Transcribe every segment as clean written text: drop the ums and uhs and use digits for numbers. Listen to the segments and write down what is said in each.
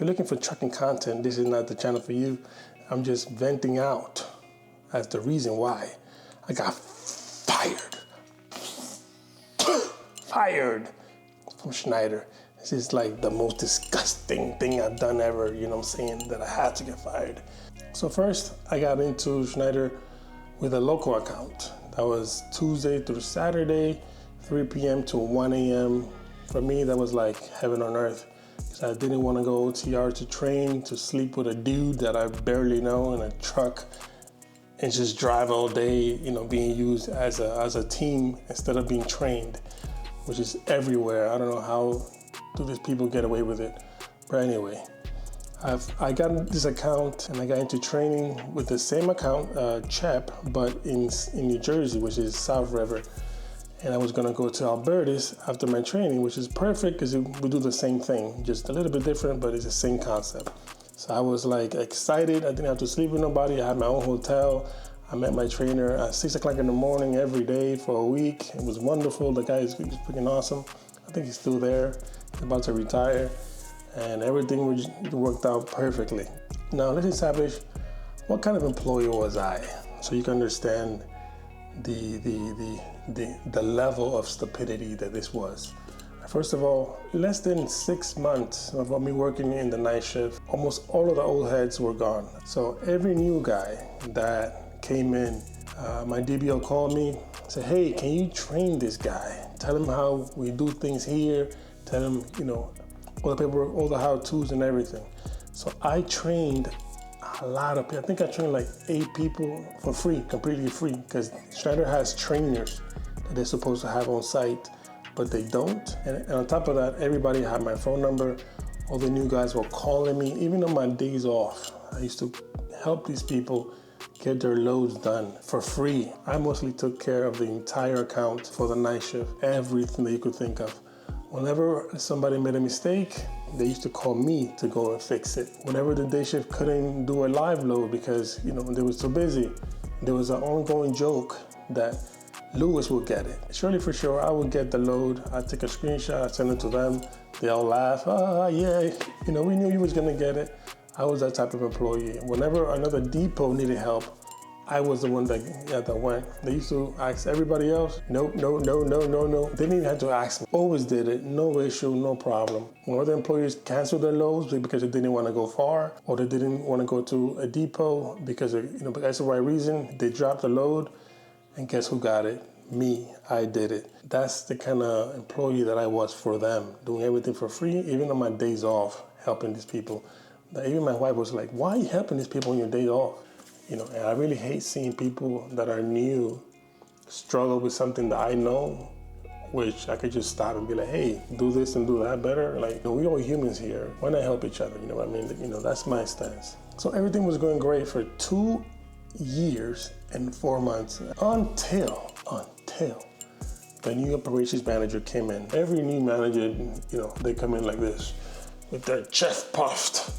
you're looking for trucking content, this is not the channel for you. I'm just venting out as the reason why I got fired from Schneider. This is like the most disgusting thing I've done ever, you know what I'm saying, that I had to get fired. So first, I got into Schneider with a local account. That was Tuesday through Saturday, 3 p.m. to 1 a.m. For me, that was like heaven on earth. Because I didn't want to go OTR to train, to sleep with a dude that I barely know in a truck and just drive all day, you know, being used as a team instead of being trained, which is everywhere. I don't know how do these people get away with it. But anyway, I got this account and I got into training with the same account, CHEP, but in New Jersey, which is South River. And I was gonna go to Albertus after my training, which is perfect because we do the same thing, just a little bit different, but it's the same concept. So I was like excited. I didn't have to sleep with nobody. I had my own hotel. I met my trainer at 6 o'clock in the morning every day for a week. It was wonderful. The guy is freaking awesome. I think he's still there. He's about to retire. And everything worked out perfectly. Now let's establish what kind of employee was I, so you can understand the level of stupidity that this was. First of all, less than 6 months of me working in the night shift, almost all of the old heads were gone. So every new guy that came in, my DBO called me, said, hey, can you train this guy? Tell him how we do things here. Tell him, you know, all the paperwork, all the how-tos and everything. So I trained a lot of people. I think I trained like 8 people for free, completely free, because Schneider has trainers that they're supposed to have on site, but they don't. And on top of that, everybody had my phone number. All the new guys were calling me, even on my days off. I used to help these people get their loads done for free. I mostly took care of the entire account for the night shift, everything that you could think of. Whenever somebody made a mistake, they used to call me to go and fix it. Whenever the day shift couldn't do a live load because, you know, they were too busy, there was an ongoing joke that Louis will get it. Surely for sure, I would get the load. I'd take a screenshot, I'd send it to them. They all laugh, yeah, you know, we knew you was gonna get it. I was that type of employee. Whenever another depot needed help, I was the one that went. They used to ask everybody else, nope, no. They didn't even have to ask me. Always did it, no issue, no problem. When other employees canceled their loads because they didn't want to go far, or they didn't want to go to a depot because that's the right reason, they dropped the load, and guess who got it? Me, I did it. That's the kind of employee that I was for them, doing everything for free, even on my days off, helping these people. Even my wife was like, why are you helping these people on your day off? You know, and I really hate seeing people that are new struggle with something that I know, which I could just stop and be like, hey, do this and do that better. Like, you know, we're all humans here. Why not help each other? You know what I mean? You know, that's my stance. So everything was going great for 2 years and 4 months until the new operations manager came in. Every new manager, you know, they come in like this with their chest puffed.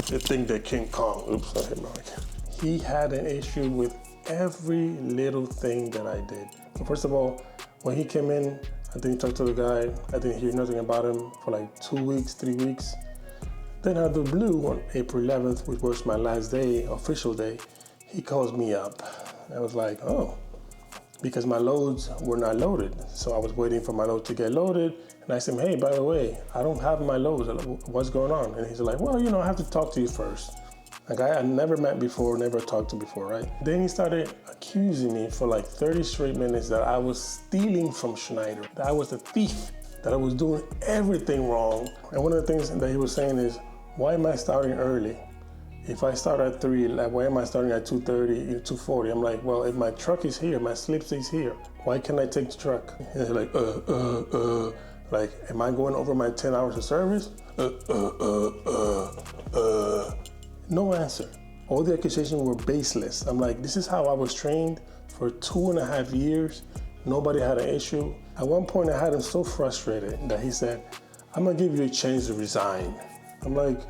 They think they're King Kong. Oops, I hit my mic. He had an issue with every little thing that I did. So first of all, when he came in, I didn't talk to the guy. I didn't hear nothing about him for like 2 weeks, 3 weeks. Then out of the blue, on April 11th, which was my last day, official day, he calls me up. I was like, oh, because my loads were not loaded. So I was waiting for my load to get loaded. And I said, hey, by the way, I don't have my loads. What's going on? And he's like, well, you know, I have to talk to you first. A guy I never met before, never talked to before, right? Then he started accusing me for like 30 straight minutes that I was stealing from Schneider, that I was a thief, that I was doing everything wrong. And one of the things that he was saying is, why am I starting early? If I start at 3, like, why am I starting at 2:30, 2:40? I'm like, well, if my truck is here, my slip stays here, why can't I take the truck? And he's like, like, am I going over my 10 hours of service? No answer. All the accusations were baseless. I'm like, this is how I was trained for 2.5 years. Nobody had an issue. At one point, I had him so frustrated that he said, I'm gonna give you a chance to resign. I'm like,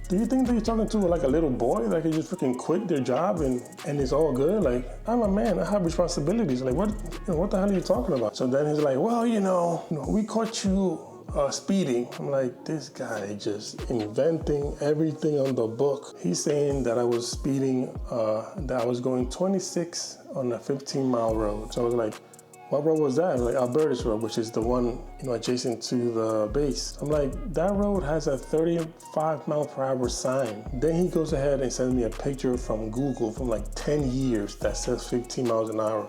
do you think that you're talking to like a little boy that can just freaking quit their job and it's all good? Like, I'm a man, I have responsibilities. Like, what the hell are you talking about? So then he's like, well, you know, we caught you speeding. I'm like, this guy just inventing everything on the book. He's saying that I was speeding, that I was going 26 on a 15-mile road. So I was like, what road was that? Like Alberta's road, which is the one, adjacent to the base. I'm like, that road has a 35-mile-per-hour sign. Then he goes ahead and sends me a picture from Google from like 10 years that says 15 miles an hour.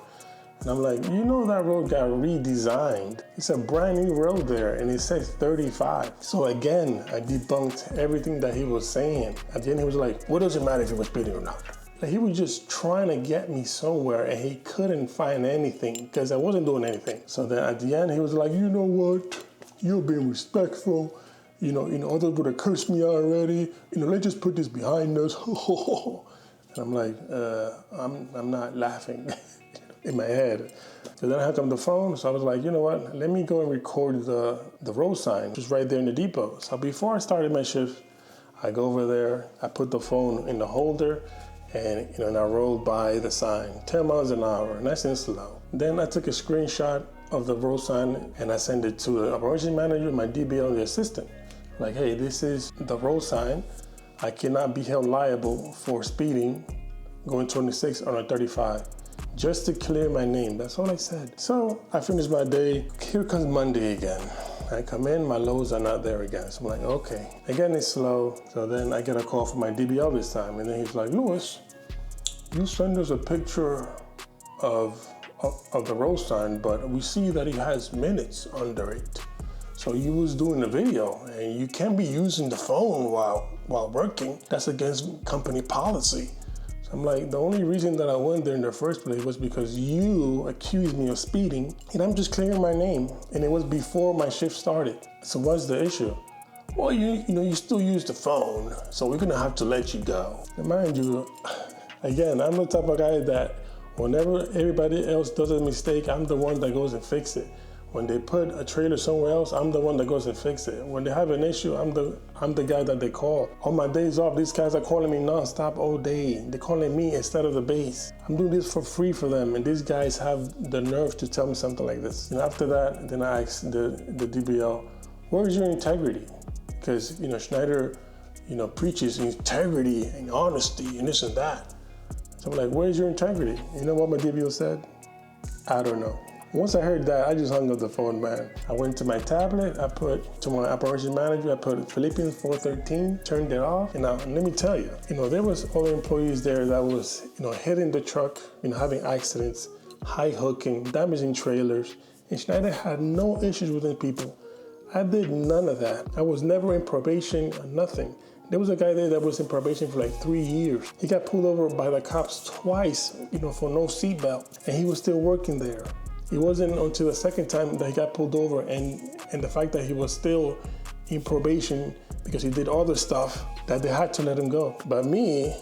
And I'm like, that road got redesigned. It's a brand new road there and it says 35. So again, I debunked everything that he was saying. At the end, he was like, what does it matter if he was speeding or not? Like, he was just trying to get me somewhere and he couldn't find anything because I wasn't doing anything. So then at the end, he was like, you know what? You're being respectful. Others would have cursed me already. Let's just put this behind us. And I'm like, I'm not laughing in my head. So then I had on the phone. So I was like, you know what? Let me go and record the road sign just right there in the depot. So before I started my shift, I go over there, I put the phone in the holder, and and I rolled by the sign, 10 miles an hour, nice and slow. Then I took a screenshot of the road sign and I sent it to the operations manager, my DBL, and the assistant. Like, hey, this is the road sign. I cannot be held liable for speeding going 26 on a 35. Just to clear my name, that's all I said. So I finished my day. Here comes Monday again. I come in, my lows are not there again. So I'm like, okay. Again, it's slow. So then I get a call from my DBL this time. And then he's like, Louis, you send us a picture of the road sign, but we see that it has minutes under it. So you was doing the video and you can't be using the phone while working. That's against company policy. I'm like, the only reason that I went there in the first place was because you accused me of speeding and I'm just clearing my name. And it was before my shift started. So what's the issue? Well, you still use the phone, so we're gonna have to let you go. And mind you, again, I'm the type of guy that whenever everybody else does a mistake, I'm the one that goes and fix it. When they put a trailer somewhere else, I'm the one that goes and fix it. When they have an issue, I'm the guy that they call. On my days off, these guys are calling me nonstop all day. They're calling me instead of the base. I'm doing this for free for them, and these guys have the nerve to tell me something like this. And after that, then I asked the DBL, where's your integrity? Because Schneider, preaches integrity and honesty and this and that. So I'm like, where's your integrity? You know what my DBL said? I don't know. Once I heard that, I just hung up the phone, man. I went to my tablet, I put to my operations manager, I put Philippians 4:13, turned it off. And now, let me tell you, there was other employees there that was, hitting the truck, having accidents, high hooking, damaging trailers. And Schneider had no issues with the people. I did none of that. I was never in probation or nothing. There was a guy there that was in probation for like 3 years. He got pulled over by the cops twice, for no seatbelt, and he was still working there. It wasn't until the second time that he got pulled over and the fact that he was still in probation because he did all the stuff that they had to let him go. But me,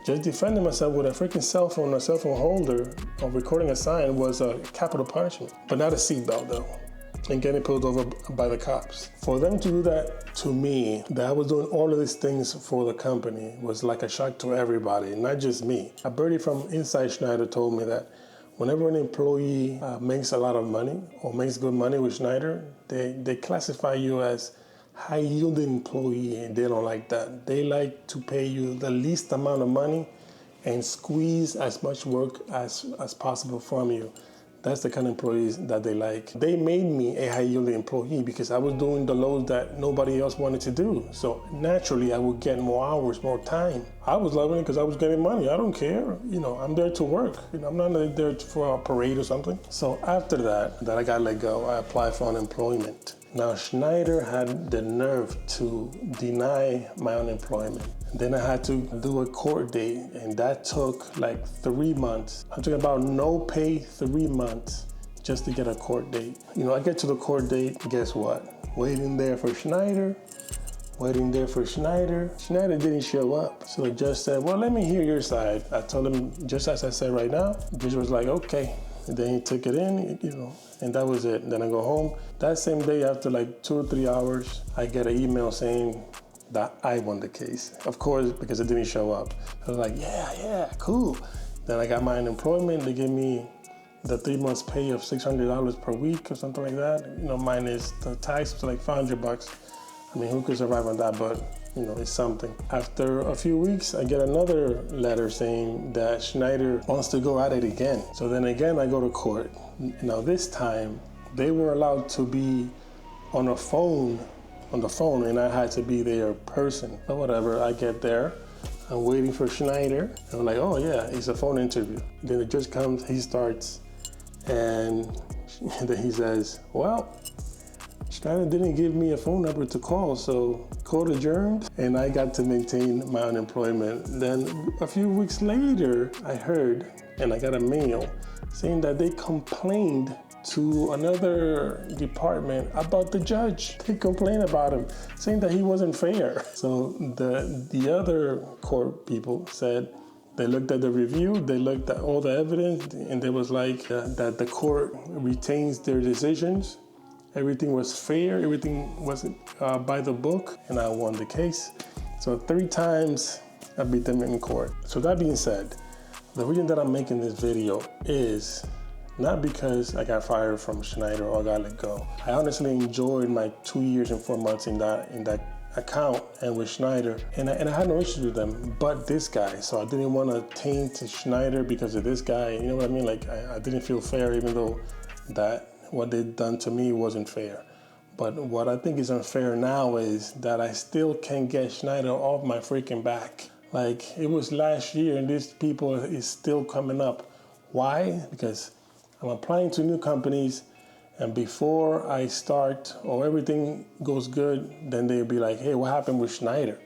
just defending myself with a freaking cell phone holder or recording a sign was a capital punishment, but not a seatbelt though, and getting pulled over by the cops. For them to do that to me, that I was doing all of these things for the company, was like a shock to everybody, not just me. A birdie from inside Schneider told me that whenever an employee makes a lot of money or makes good money with Schneider, they classify you as high-yielding employee, and they don't like that. They like to pay you the least amount of money and squeeze as much work as possible from you. That's the kind of employees that they like. They made me a high-yielding employee because I was doing the loads that nobody else wanted to do. So naturally, I would get more hours, more time. I was loving it because I was getting money. I don't care. I'm there to work. I'm not there for a parade or something. So after that I got let go, I applied for unemployment. Now, Schneider had the nerve to deny my unemployment. Then I had to do a court date, and that took like 3 months. I'm talking about no pay 3 months just to get a court date. I get to the court date, guess what? Waiting there for Schneider. Schneider didn't show up. So the judge said, well, let me hear your side. I told him, just as I said right now. The judge was like, okay. And then he took it in, and that was it. Then I go home. That same day, after like 2 or 3 hours, I get an email saying that I won the case. Of course, because it didn't show up. I was like, yeah, cool. Then I got my unemployment. They gave me the 3 months pay of $600 per week or something like that, you know, minus the tax was like $500. I mean, who could survive on that? But you know, it's something. After a few weeks, I get another letter saying that Schneider wants to go at it again. So then again, I go to court. Now this time, they were allowed to be on the phone, and I had to be their person. But whatever, I get there. I'm waiting for Schneider. I'm like, oh yeah, it's a phone interview. Then the judge comes, he starts, and then he says, well, Schneider didn't give me a phone number to call, so court adjourned, and I got to maintain my unemployment. Then a few weeks later, I heard, and I got a mail saying that they complained to another department about the judge. They complained about him, saying that he wasn't fair. So the other court people said they looked at the review, they looked at all the evidence, and they was like that the court retains their decisions. Everything was fair, everything was by the book, and I won the case. So 3 times I beat them in court. So that being said, the reason that I'm making this video is not because I got fired from Schneider or got let go. I honestly enjoyed my 2 years and 4 months in that account and with Schneider, and I had no issues with them, but this guy. So I didn't want to taint Schneider because of this guy. You know what I mean? Like I didn't feel fair, even though that what they'd done to me wasn't fair. But what I think is unfair now is that I still can't get Schneider off my freaking back. Like, it was last year and these people is still coming up. Why? Because I'm applying to new companies, and before I start or everything goes good, then they'll be like, hey, what happened with Schneider?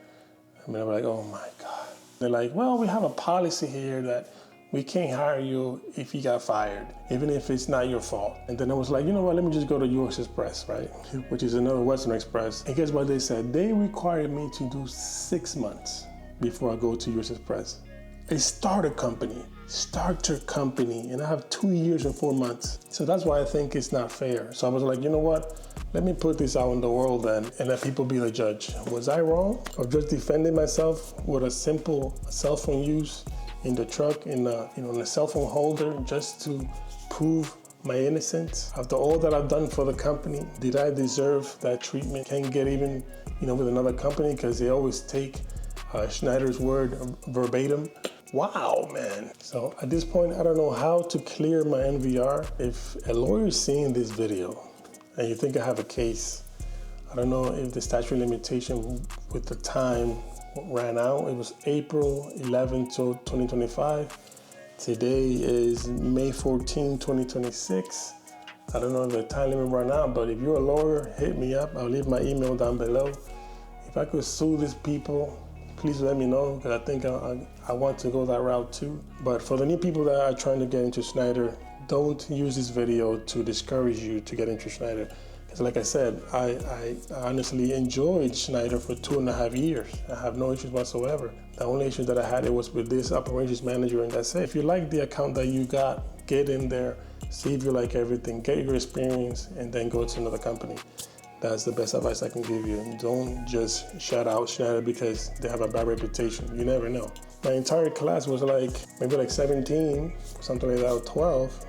I mean, I'm like, oh my God. They're like, well, we have a policy here that we can't hire you if you got fired, even if it's not your fault. And then I was like, you know what, let me just go to US Express, right? Which is another Western Express. And guess what they said? They required me to do 6 months before I go to US Express. A starter company, and I have 2 years and 4 months. So that's why I think it's not fair. So I was like, you know what? Let me put this out in the world then and let people be the judge. Was I wrong? Or just defending myself with a simple cell phone use in the truck, in a cell phone holder, just to prove my innocence? After all that I've done for the company, did I deserve that treatment? Can't get even, with another company because they always take Schneider's word verbatim. Wow, man. So at this point, I don't know how to clear my NVR. If a lawyer is seeing this video and you think I have a case, I don't know if the statute of limitation with the time ran out. It was April 11, 2025. Today is May 14, 2026. I don't know if the time limit ran out, but if you're a lawyer, hit me up. I'll leave my email down below. If I could sue these people, please let me know, because I think I want to go that route too. But for the new people that are trying to get into Schneider, don't use this video to discourage you to get into Schneider. Because like I said, I honestly enjoyed Schneider for 2.5 years. I have no issues whatsoever. The only issue that I had was with this operations manager, and that's it. If you like the account that you got, get in there, see if you like everything, get your experience, and then go to another company. That's the best advice I can give you. And don't just shout out Schneider because they have a bad reputation. You never know. My entire class was maybe 17, something like that, or 12.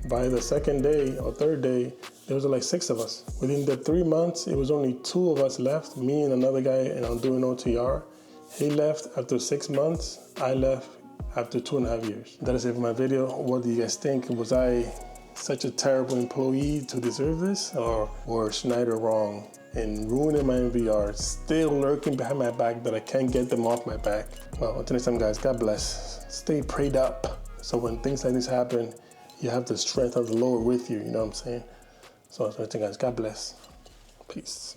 By the second day or third day, there was 6 of us. Within the 3 months, it was only 2 of us left, me and another guy, and I'm doing OTR. He left after 6 months. I left after 2.5 years. That is it for my video. What do you guys think? Was I such a terrible employee to deserve this, or Schneider wrong and ruining my NVR, still lurking behind my back that I can't get them off my back? Well, until next time, guys, God bless. Stay prayed up. So when things like this happen, you have the strength of the Lord with you, you know what I'm saying? So until next time, guys, God bless. Peace.